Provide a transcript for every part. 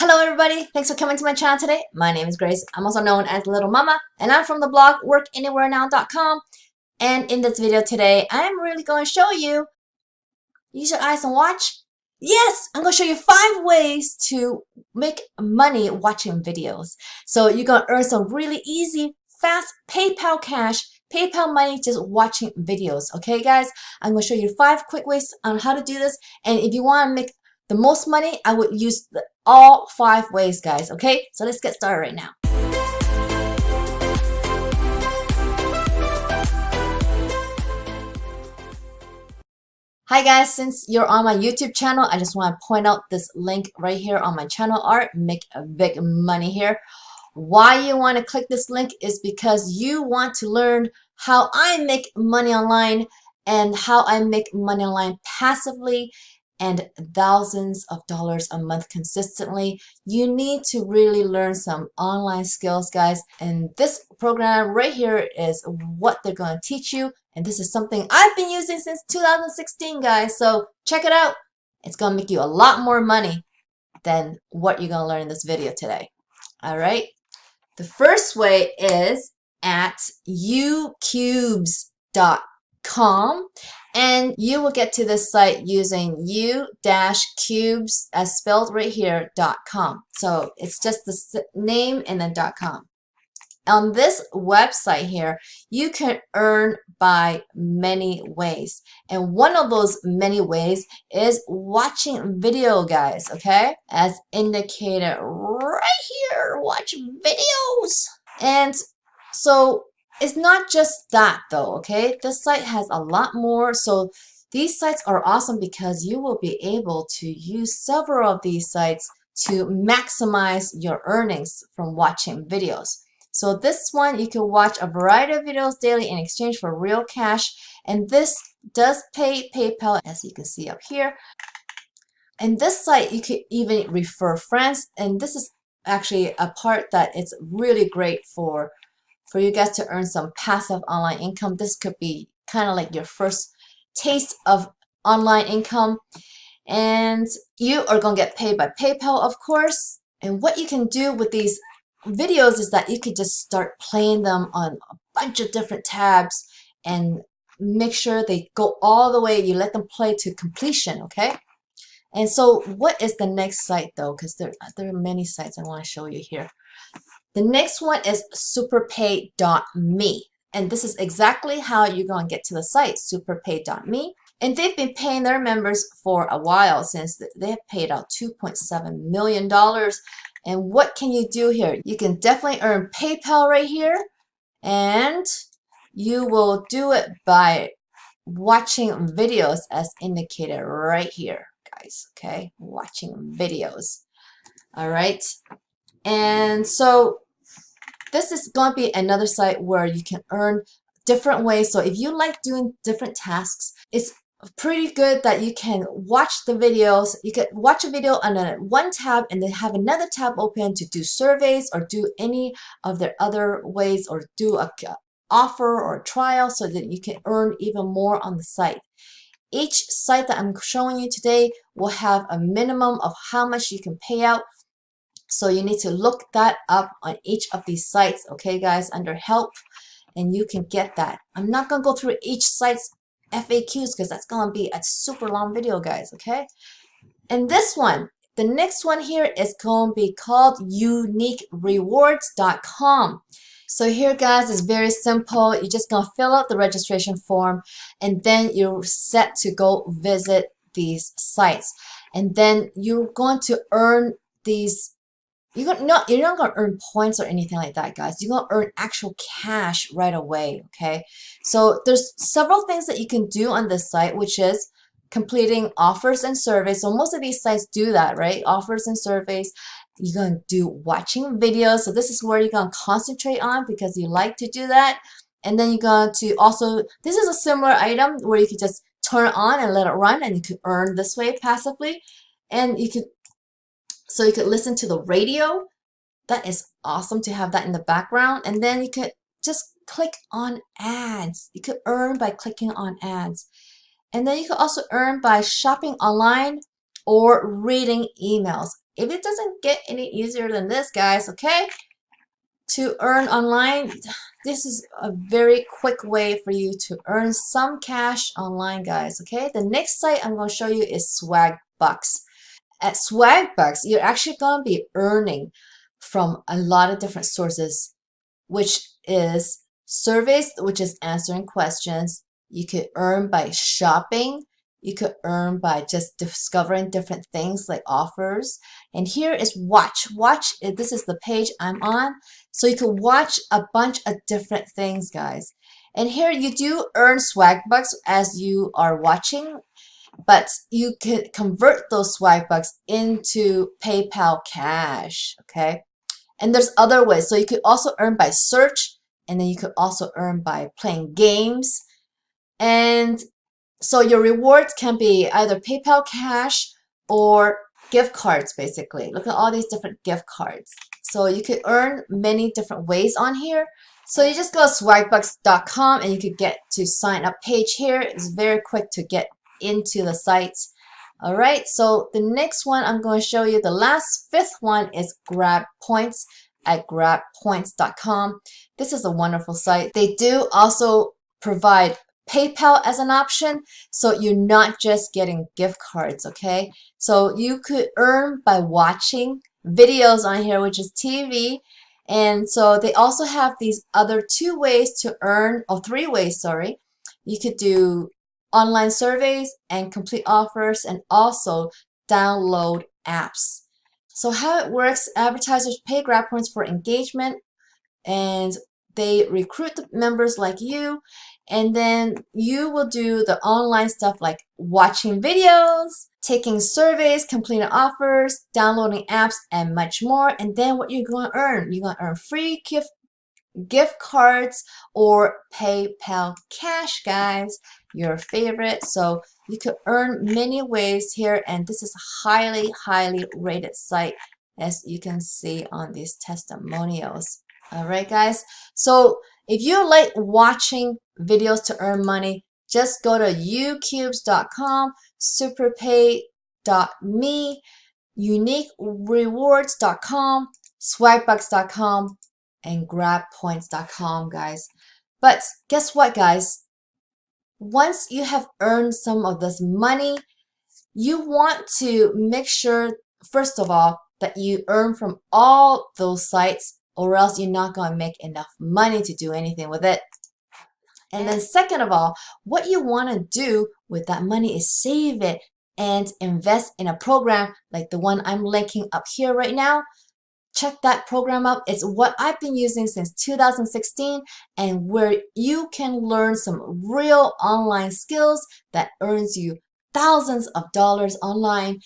Hello everybody, thanks for coming to my channel today. My name is Grace. I'm also known as Littlemama, and I'm from the blog workanywherenow.com. And in this video today, I'm really going to show you, use your eyes and watch. Yes, I'm going to show you 5 ways to make money watching videos. So you're going to earn some really easy, fast PayPal cash, PayPal money just watching videos. Okay guys, I'm going to show you 5 quick ways on how to do this. And if you want to make the most money, I would use all 5 ways, guys. Okay, so let's get started right now. Hi guys, since you're on my YouTube channel, I just want to point out this link right here on my channel art. Make a big money here. Why you want to click this link is because you want to learn how I make money online and how I make money online passively and thousands of dollars a month consistently. You need to really learn some online skills, guys, and this program right here is what they're going to teach you, and this is something I've been using since 2016, guys, so check it out. It's going to make you a lot more money than what you're going to learn in this video today. All right, the first way is at ucubes.com, and you will get to this site using u-cubes as spelled right here .com. So it's just the name and then .com. On this website here, you can earn by many ways, and one of those many ways is watching video, guys. Okay, as indicated right here, watch videos. And so it's not just that though, okay? This site has a lot more. So these sites are awesome because you will be able to use several of these sites to maximize your earnings from watching videos. So this one, you can watch a variety of videos daily in exchange for real cash. And this does pay PayPal, as you can see up here. And this site, you can even refer friends. And this is actually a part that it's really great for you guys to earn some passive online income. This could be kind of like your first taste of online income, and you are going to get paid by PayPal, of course. And what you can do with these videos is that you could just start playing them on a bunch of different tabs and make sure they go all the way. You let them play to completion, okay? And so what is the next site though? Because there are many sites I want to show you here. The next one is superpay.me, and this is exactly how you're going to get to the site, superpay.me. And they've been paying their members for a while, since they have paid out $2.7 million. And what can you do here? You can definitely earn PayPal right here, and you will do it by watching videos as indicated right here, guys. Okay, watching videos. All right. And so this is going to be another site where you can earn different ways. So if you like doing different tasks, it's pretty good that you can watch the videos. You can watch a video on one tab and then have another tab open to do surveys or do any of their other ways, or do a offer or a trial, so that you can earn even more on the site. Each site that I'm showing you today will have a minimum of how much you can pay out. So you need to look that up on each of these sites, okay guys, under help, and you can get that. I'm not going to go through each site's FAQs because that's going to be a super long video, guys, okay? And this one, the next one here is going to be called uniquerewards.com. So here, guys, is very simple. You're just going to fill out the registration form, and then you're set to go visit these sites. And then you're going to earn these. You're not going to earn points or anything like that, guys. You're going to earn actual cash right away, okay? So there's several things that you can do on this site, which is completing offers and surveys. So most of these sites do that, right? Offers and surveys. You're going to do watching videos. So this is where you're going to concentrate on because you like to do that. And then you're going to also, this is a similar item where you could just turn it on and let it run, and you could earn this way passively. And you could, so you could listen to the radio. That is awesome to have that in the background. And then you could just click on ads. You could earn by clicking on ads. And then you could also earn by shopping online or reading emails. if it doesn't get any easier than this, guys, okay, to earn online, this is a very quick way for you to earn some cash online, guys, okay? The next site I'm going to show you is Swag Bucks. At Swag Bucks, you're actually going to be earning from a lot of different sources, which is surveys, which is answering questions. You could earn by shopping. You could earn by just discovering different things like offers. And here is watch. Watch, this is the page I'm on. So you can watch a bunch of different things, guys. And here you do earn swag bucks as you are watching, but you can convert those swag bucks into PayPal cash, okay? And there's other ways. So you could also earn by search, and then you could also earn by playing games. And so your rewards can be either PayPal cash or gift cards, basically. Look at all these different gift cards. So you could earn many different ways on here. So you just go to swagbucks.com and you could get to sign up page here. It's very quick to get into the site. All right, so the next one I'm going to show you, the last fifth one is Grab Points at grabpoints.com. This is a wonderful site. They do also provide PayPal as an option, so you're not just getting gift cards, okay? So you could earn by watching videos on here, which is TV. And so they also have these other two ways to earn, or three ways, sorry. You could do online surveys and complete offers, and also download apps. So how it works, advertisers pay Grab Points for engagement, and they recruit the members like you, and then you will do the online stuff like watching videos, taking surveys, completing offers, downloading apps, and much more. And then what you're going to earn, you're going to earn free gift cards or PayPal cash, guys, your favorite. So you could earn many ways here, and this is a highly rated site, as you can see on these testimonials. All right, guys, so if you like watching videos to earn money, just go to ucubes.com, superpay.me, uniquerewards.com, swagbucks.com, and grabpoints.com, guys. But guess what, guys? Once you have earned some of this money, you want to make sure, first of all, that you earn from all those sites, or else you're not going to make enough money to do anything with it. And then second of all, what you want to do with that money is save it and invest in a program like the one I'm linking up here right now. Check that program out. It's what I've been using since 2016, and where you can learn some real online skills that earns you thousands of dollars online,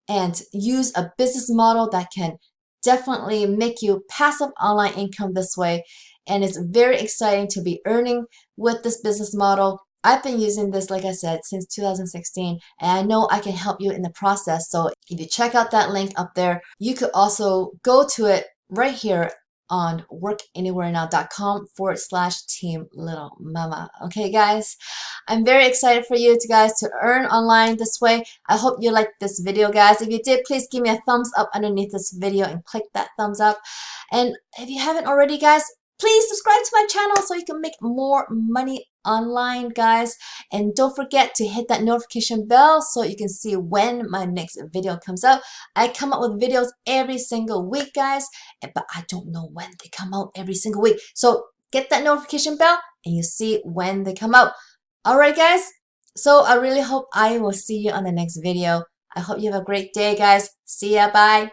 and use a business model that can definitely make you passive online income this way. And it's very exciting to be earning with this business model. I've been using this, like I said, since 2016, and I know I can help you in the process. So if you check out that link up there, you could also go to it right here on workanywherenow.com/Team Littlemama. Okay, guys, I'm very excited for you guys to earn online this way. I hope you liked this video, guys. If you did, please give me a thumbs up underneath this video and click that thumbs up. And if you haven't already, guys, please subscribe to my channel so you can make more money online, guys. And don't forget to hit that notification bell so you can see when my next video comes out. I come up with videos every single week, guys, but I don't know when they come out every single week. So get that notification bell and you see when they come out. All right, guys. So I really hope I will see you on the next video. I hope you have a great day, guys. See ya. Bye.